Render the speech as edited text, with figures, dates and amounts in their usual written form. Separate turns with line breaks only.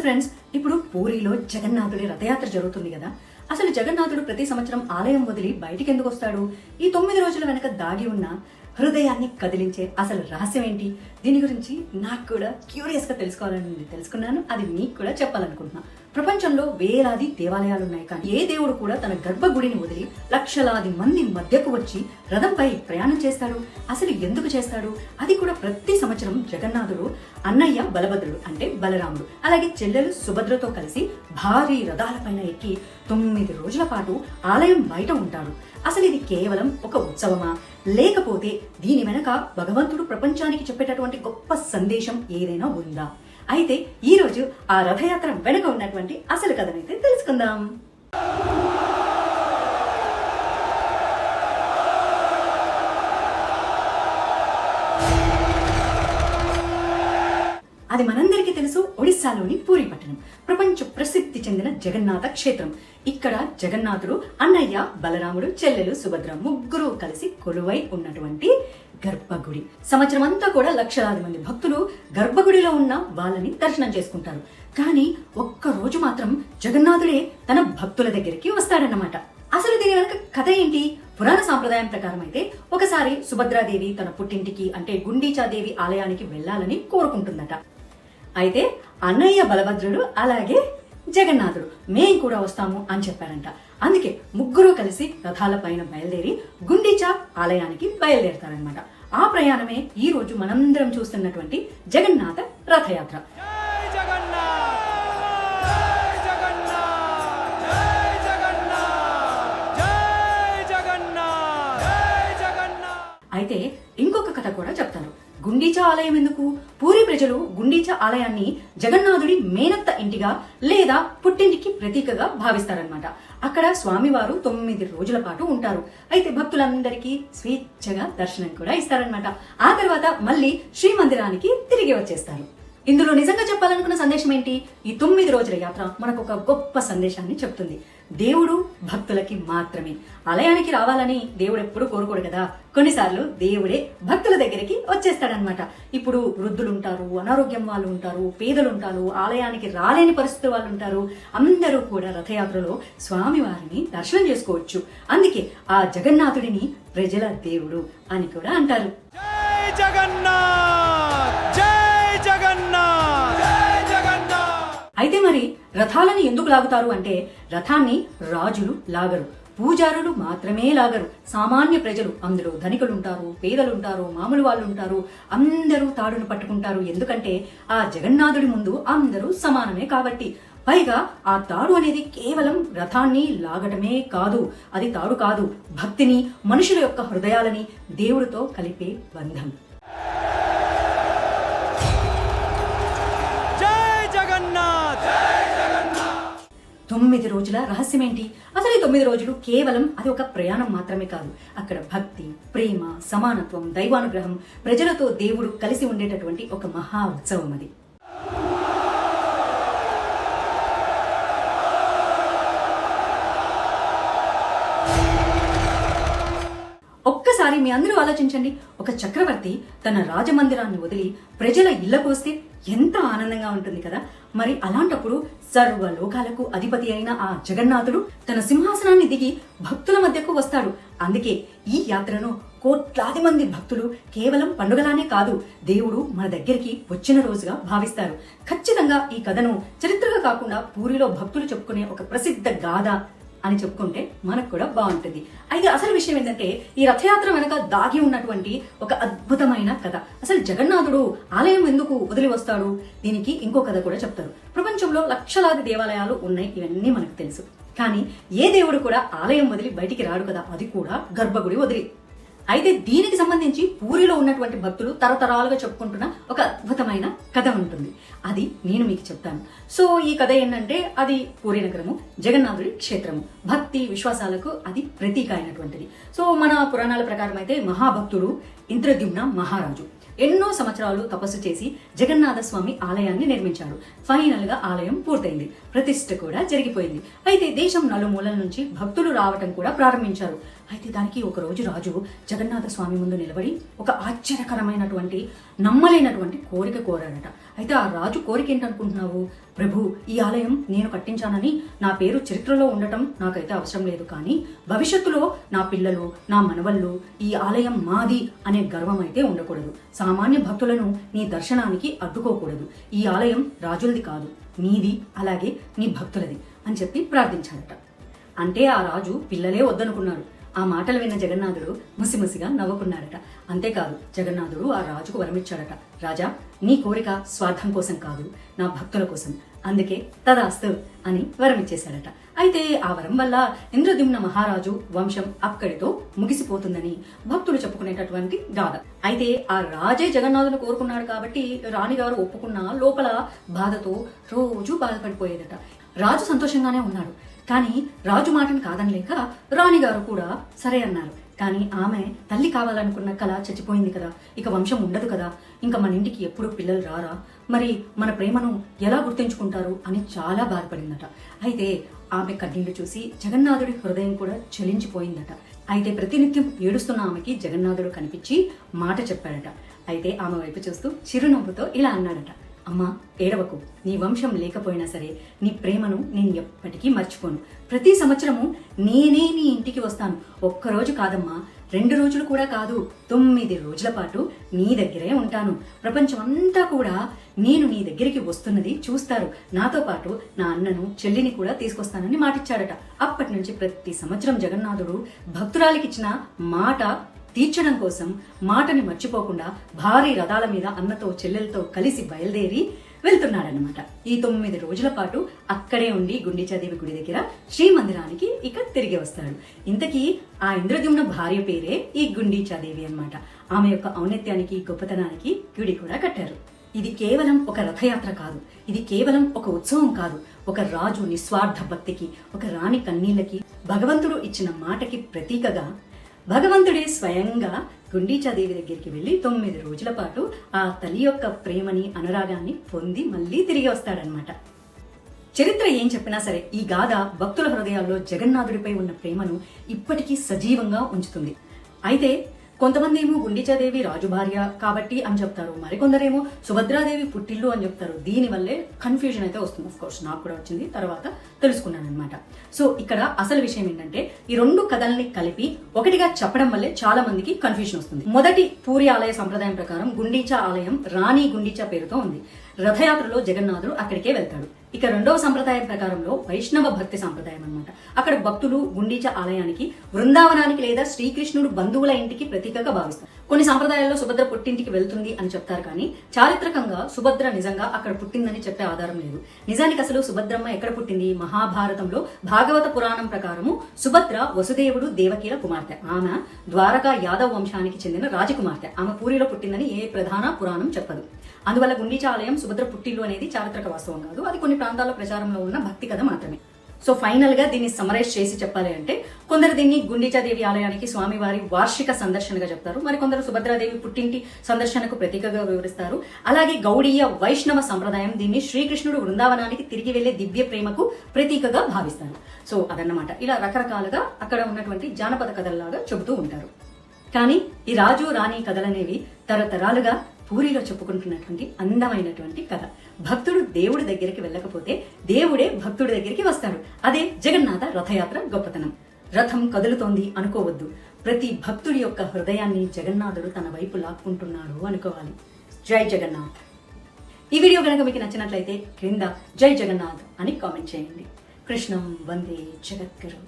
నమస్తే ఫ్రెండ్స్. ఇప్పుడు పూరిలో జగన్నాథుడి రథయాత్ర జరుగుతుంది కదా. అసలు జగన్నాథుడు ప్రతి సంవత్సరం ఆలయం వదిలి బయటికి ఎందుకు వస్తాడు? ఈ 9 రోజుల వెనక దాగి ఉన్న హృదయాన్ని కదిలించే అసలు రహస్యం ఏంటి? దీని గురించి నాకు కూడా క్యూరియస్ గా తెలుసుకోవాలని తెలుసుకున్నాను. అది మీకు కూడా చెప్పాలనుకుంటున్నా. ప్రపంచంలో వేలాది దేవాలయాలు ఉన్నాయి, కానీ ఏ దేవుడు కూడా తన గర్భగుడిని వదిలి లక్షలాది మంది మధ్యకు వచ్చి రథంపై ప్రయాణం చేస్తాడు? అసలు ఎందుకు చేస్తాడు? అది కూడా ప్రతి సంవత్సరం జగన్నాథుడు అన్నయ్య బలభద్రుడు అంటే బలరాముడు, అలాగే చెల్లెలు సుభద్రతో కలిసి భారీ రథాలపైన ఎక్కి 9 రోజుల పాటు ఆలయం బయట ఉంటాడు. అసలు ఇది కేవలం ఒక ఉత్సవమా, లేకపోతే దీని వెనక భగవంతుడు ప్రపంచానికి చెప్పేటటువంటి గొప్ప సందేశం ఏదైనా ఉందా? అయితే ఈ రోజు ఆ రథయాత్ర వెనుక ఉన్నటువంటి అసలు కథనైతే తెలుసుకుందాం. అది మనందరికీ తెలుసు, ఒడిస్సాలోని పూరి పట్టణం ప్రపంచ ప్రసిద్ధి చెందిన జగన్నాథ క్షేత్రం. ఇక్కడ జగన్నాథుడు, అన్నయ్య బలరాముడు, చెల్లెలు సుభద్ర ముగ్గురు కలిసి కొలువై ఉన్నటువంటి గర్భగుడి. సంవత్సరం అంతా కూడా లక్షలాది మంది భక్తులు గర్భగుడిలో ఉన్న వాళ్ళని దర్శనం చేసుకుంటారు. కానీ ఒక్క రోజు మాత్రం జగన్నాథుడే తన భక్తుల దగ్గరికి వస్తాడన్నమాట. అసలు దీని వెనక కథ ఏంటి? పురాణ సాంప్రదాయం ప్రకారం అయితే ఒకసారి సుభద్రాదేవి తన పుట్టింటికి అంటే గుండీచాదేవి ఆలయానికి వెళ్లాలని కోరుకుంటుందట. అయితే అన్నయ్య బలభద్రుడు అలాగే జగన్నాథుడు మేం కూడా వస్తాము అని చెప్పారంట. అందుకే ముగ్గురు కలిసి రథాల పైన బయలుదేరి గుండీచా ఆలయానికి బయలుదేరతారనమాట. ఆ ప్రయాణమే ఈ రోజు మనందరం చూస్తున్నటువంటి జగన్నాథ రథయాత్ర. అయితే ఇంకొక కథ కూడా చెప్తారు. గుండీచా ఆలయం ఎందుకు? పూరి ప్రజలు గుండీచా ఆలయాన్ని జగన్నాథుడి మేనత్త ఇంటిగా లేదా పుట్టింటికి ప్రతీకగా భావిస్తారనమాట. అక్కడ స్వామివారు 9 రోజుల పాటు ఉంటారు. అయితే భక్తులందరికీ స్వేచ్ఛగా దర్శనం కూడా ఇస్తారనమాట. ఆ తర్వాత మళ్ళీ శ్రీమందిరానికి తిరిగి వచ్చేస్తారు. ఇందులో నిజంగా చెప్పాలనుకున్న సందేశం ఏంటి? ఈ 9 రోజుల యాత్ర మనకు ఒక గొప్ప సందేశాన్ని చెప్తుంది. దేవుడు భక్తులకి మాత్రమే. ఆలయానికి రావాలని దేవుడు ఎప్పుడు కోరుకోడు కదా. కొన్నిసార్లు దేవుడే భక్తుల దగ్గరికి వచ్చేస్తాడనమాట. ఇప్పుడు వృద్ధులు ఉంటారు, అనారోగ్యం వాళ్ళు ఉంటారు, పేదలు ఉంటారు, ఆలయానికి రాలేని పరిస్థితి వాళ్ళు ఉంటారు. అందరూ కూడా రథయాత్రలో స్వామి వారిని దర్శనం చేసుకోవచ్చు. అందుకే ఆ జగన్నాథుడిని ప్రజల దేవుడు అని కూడా అంటారు.
జై జగన్నాథ్, జై జగన్నాథ్, జై జగన్నాథ్.
అయితే మరి రథాలని ఎందుకు లాగుతారు అంటే, రథాన్ని రాజులు లాగరు, పూజారులు మాత్రమే లాగరు. సామాన్య ప్రజలు, అందులో ధనికులు ఉంటారు, పేదలు ఉంటారు, మామూలు వాళ్ళు ఉంటారు, అందరూ తాడును పట్టుకుంటారు. ఎందుకంటే ఆ జగన్నాథుడి ముందు అందరూ సమానమే కాబట్టి. పైగా ఆ తాడు అనేది కేవలం రథాన్ని లాగటమే కాదు, అది తాడు కాదు, భక్తిని, మనుషుల యొక్క హృదయాలని దేవుడితో కలిపే బంధం. 9 రోజుల రహస్యం ఏంటి? అసలు ఈ 9 రోజులు కేవలం అది ఒక ప్రయాణం మాత్రమే కాదు. అక్కడ భక్తి, ప్రేమ, సమానత్వం, దైవానుగ్రహం, ప్రజలతో దేవుడు కలిసి ఉండేటటువంటి ఒక మహా ఉత్సవం అది. ఒక్కసారి మీ అందరూ ఆలోచించండి. ఒక చక్రవర్తి తన రాజమందిరాన్ని వదిలి ప్రజల ఇళ్లకు వస్తే ఎంత ఆనందంగా ఉంటుంది కదా. మరి అలాంటప్పుడు సర్వ లోకాలకు అధిపతి అయిన ఆ జగన్నాథుడు తన సింహాసనాన్ని దిగి భక్తుల మధ్యకు వస్తాడు. అందుకే ఈ యాత్రను కోట్లాది మంది భక్తులు కేవలం పండుగలానే కాదు, దేవుడు మన దగ్గరికి వచ్చిన రోజుగా భావిస్తారు. ఖచ్చితంగా ఈ కథను చరిత్రగా కాకుండా పూరిలో భక్తులు చెప్పుకునే ఒక ప్రసిద్ధ గాథ అని చెప్పుకుంటే మనకు కూడా బాగుంటుంది. అయితే అసలు విషయం ఏంటంటే, ఈ రథయాత్ర వెనక దాగి ఉన్నటువంటి ఒక అద్భుతమైన కథ. అసలు జగన్నాథుడు ఆలయం ఎందుకు వదిలి వస్తాడు? దీనికి ఇంకో కథ కూడా చెప్తారు. ప్రపంచంలో లక్షలాది దేవాలయాలు ఉన్నాయి, ఇవన్నీ మనకు తెలుసు. కానీ ఏ దేవుడు కూడా ఆలయం వదిలి బయటికి రాడు కదా, అది కూడా గర్భగుడి వదిలి. అయితే దీనికి సంబంధించి పూరిలో ఉన్నటువంటి భక్తులు తరతరాలుగా చెప్పుకుంటున్న ఒక అద్భుతమైన కథ ఉంటుంది. అది నేను మీకు చెప్తాను. సో ఈ కథ ఏంటంటే, అది పూరి నగరము, జగన్నాథుడి క్షేత్రము, భక్తి విశ్వాసాలకు అది ప్రతీక అయినటువంటిది. సో మన పురాణాల ప్రకారం అయితే మహాభక్తుడు ఇంద్రద్యుమ్న మహారాజు ఎన్నో సంవత్సరాలు తపస్సు చేసి జగన్నాథ స్వామి ఆలయాన్ని నిర్మించాడు. ఫైనల్ గా ఆలయం పూర్తయింది, ప్రతిష్ఠ కూడా జరిగిపోయింది. అయితే దేశం నలుమూలల నుంచి భక్తులు రావటం కూడా ప్రారంభించారు. అయితే దానికి ఒక రోజు రాజు జగన్నాథ స్వామి ముందు నిలబడి ఒక ఆశ్చర్యకరమైనటువంటి నమ్మలేనటువంటి కోరిక కోరాడట. అయితే ఆ రాజు కోరిక ఏంటనుకుంటున్నావు? ప్రభు, ఈ ఆలయం నేను కట్టించానని నా పేరు చరిత్రలో ఉండటం నాకైతే అవసరం లేదు, కానీ భవిష్యత్తులో నా పిల్లలు, నా మనవళ్ళు ఈ ఆలయం మాది అనే గర్వం అయితే ఉండకూడదు. సామాన్య భక్తులను నీ దర్శనానికి అడ్డుకోకూడదు. ఈ ఆలయం రాజులది కాదు, నీది, అలాగే నీ భక్తులది అని చెప్పి ప్రార్థించాడట. అంటే ఆ రాజు పిల్లలే వద్దనుకున్నాడు. ఆ మాటలు విన్న జగన్నాథుడు ముసిముసిగా నవ్వుకున్నాడట. అంతేకాదు, జగన్నాథుడు ఆ రాజుకు వరమిచ్చాడట. రాజా, నీ కోరిక స్వార్థం కోసం కాదు, నా భక్తుల కోసం, అందుకే తదాస్తు అని వరమిచ్చేశాడట. అయితే ఆ వరం వల్ల ఇంద్రద్యుమ్న మహారాజు వంశం అక్కడితో ముగిసిపోతుందని భక్తులు చెప్పుకునేటటువంటి గాథ. అయితే ఆ రాజే జగన్నాథుని కోరుకున్నాడు కాబట్టి రాణిగారు ఒప్పుకున్న లోపల బాధతో రోజు బాధపడిపోయేదట. రాజు సంతోషంగానే ఉన్నాడు, కానీ రాజు మాటను కాదనలేక రాణిగారు కూడా సరే అన్నారు. కానీ ఆమె తల్లి కావాలనుకున్న కళ చచ్చిపోయింది కదా, ఇక వంశం ఉండదు కదా, ఇంకా మన ఇంటికి ఎప్పుడు పిల్లలు రారా, మరి మన ప్రేమను ఎలా గుర్తుంచుకుంటారు అని చాలా బాధపడిందట. అయితే ఆమె కన్నీళ్లు చూసి జగన్నాథుడి హృదయం కూడా చలించిపోయిందట. అయితే ప్రతినిత్యం ఏడుస్తున్న ఆమెకి జగన్నాథుడు కనిపించి మాట చెప్పాడట. అయితే ఆమె వైపు చూస్తూ చిరునవ్వుతో ఇలా అన్నాడట. అమ్మా, ఏడవకు, నీ వంశం లేకపోయినా సరే నీ ప్రేమను నేను ఎప్పటికీ మర్చిపోను. ప్రతి సంవత్సరము నేనే నీ ఇంటికి వస్తాను. ఒక్కరోజు కాదమ్మా, 2 రోజులు కూడా కాదు, 9 రోజుల పాటు నీ దగ్గరే ఉంటాను. ప్రపంచం అంతా కూడా నేను నీ దగ్గరికి వస్తున్నది చూస్తారు. నాతో పాటు నా అన్నను, చెల్లిని కూడా తీసుకొస్తానని మాటిచ్చాడట. అప్పటి నుంచి ప్రతి సంవత్సరం జగన్నాథుడు భక్తురాలికిచ్చిన మాట తీర్చడం కోసం మాటని మర్చిపోకుండా భారీ రథాల మీద అన్నతో చెల్లెలతో కలిసి బయలుదేరి వెళ్తున్నాడనమాట. ఈ 9 రోజుల పాటు అక్కడే ఉండి గుండీచాదేవి గుడి దగ్గర శ్రీమందిరానికి ఇక తిరిగి వస్తాడు. ఇంతకీ ఆ ఇంద్రద్యుమ్న భార్య పేరే ఈ గుండీచాదేవి అన్నమాట. ఆమె యొక్క ఔన్నత్యానికి, గొప్పతనానికి గుడి కూడా కట్టారు. ఇది కేవలం ఒక రథయాత్ర కాదు, ఇది కేవలం ఒక ఉత్సవం కాదు, ఒక రాజు నిస్వార్థ భక్తికి, ఒక రాణి కన్నీళ్లకి, భగవంతుడు ఇచ్చిన మాటకి ప్రతీకగా భగవంతుడే స్వయంగా గుండీచాదేవి దగ్గరికి వెళ్లి 9 రోజుల పాటు ఆ తల్లి యొక్క ప్రేమని, అనురాగాన్ని పొంది మళ్ళీ తిరిగి వస్తాడనమాట. చరిత్ర ఏం చెప్పినా సరే ఈ గాథ భక్తుల హృదయాల్లో జగన్నాథుడిపై ఉన్న ప్రేమను ఇప్పటికీ సజీవంగా ఉంచుతుంది. అయితే కొంతమంది ఏమో గుండీచాదేవి రాజు భార్య కాబట్టి అని చెప్తారు, మరికొందరేమో సుభద్రాదేవి పుట్టిల్లు అని చెప్తారు. దీనివల్లే కన్ఫ్యూజన్ అయితే వస్తుంది. ఆఫ్ కోర్స్ నాకు కూడా వచ్చింది, తర్వాత తెలుసుకున్నాను అనమాట. సో ఇక్కడ అసలు విషయం ఏంటంటే ఈ 2 కథల్ని కలిపి ఒకటిగా చెప్పడం వల్లే చాలా మందికి కన్ఫ్యూజన్ వస్తుంది. మొదటి పూరి ఆలయ సంప్రదాయం ప్రకారం గుండీచా ఆలయం రాణి గుండీచా పేరుతో ఉంది. రథయాత్రలో జగన్నాథుడు అక్కడికే వెళ్తాడు. ఇక 2వ సంప్రదాయం ప్రకారంలో వైష్ణవ భక్తి సంప్రదాయం అన్నమాట. అక్కడ భక్తులు గుండీచా ఆలయానికి, బృందావనానికి లేదా శ్రీకృష్ణుడు బంధువుల ఇంటికి ప్రతీకగా భావిస్తారు. కొన్ని సంప్రదాయాల్లో సుభద్ర పుట్టింటికి వెళ్తుంది అని చెప్తారు, కానీ చారిత్రకంగా సుభద్ర నిజంగా అక్కడ పుట్టిందని చెప్పే ఆధారం లేదు. నిజానికి అసలు సుభద్రమ్మ ఎక్కడ పుట్టింది? మహాభారతంలో భాగవత పురాణం ప్రకారము సుభద్ర వసుదేవుడు దేవకీల కుమార్తె. ఆమె ద్వారకా యాదవ్ వంశానికి చెందిన రాజకుమార్తె. ఆమె పూరిలో పుట్టిందని ఏ ప్రధాన పురాణం చెప్పదు. అందువల్ల గుండీచా ఆలయం సుభద్ర పుట్టిల్లు అనేది చారిత్రక వాస్తవం కాదు, అది కొన్ని ప్రాంతాల్లో ప్రచారంలో ఉన్న భక్తి కథ మాత్రమే. సో ఫైనల్ గా దీన్ని సమరైజ్ చేసి చెప్పాలి అంటే కొందరు దీన్ని గుండీచాదేవి ఆలయానికి స్వామివారి వార్షిక సందర్శనగా చెప్తారు, మరి కొందరు సుభద్రాదేవి పుట్టింటి సందర్శనకు ప్రతీకగా వివరిస్తారు. అలాగే గౌడీయ వైష్ణవ సంప్రదాయం దీన్ని శ్రీకృష్ణుడు బృందావనానికి తిరిగి వెళ్లే దివ్య ప్రేమకు ప్రతీకగా భావిస్తారు. సో అదన్నమాట. ఇలా రకరకాలుగా అక్కడ ఉన్నటువంటి జానపద కథల్లాగా చెబుతూ ఉంటారు. కానీ ఈ రాజు రాణి కథలనేవి తరతరాలుగా పూరిలో చెప్పుకుంటున్నటువంటి అందమైనటువంటి కథ. భక్తుడు దేవుడి దగ్గరికి వెళ్ళకపోతే దేవుడే భక్తుడి దగ్గరికి వస్తాడు. అదే జగన్నాథ రథయాత్ర గొప్పతనం. రథం కదులుతోంది అనుకోవద్దు, ప్రతి భక్తుడి యొక్క హృదయాన్ని జగన్నాథుడు తన వైపు లాక్కుంటున్నాడు అనుకోవాలి. జై జగన్నాథ్. ఈ వీడియో కనుక మీకు నచ్చినట్లయితే క్రింద జై జగన్నాథ్ అని కామెంట్ చేయండి. కృష్ణం వందే జగద్గురు.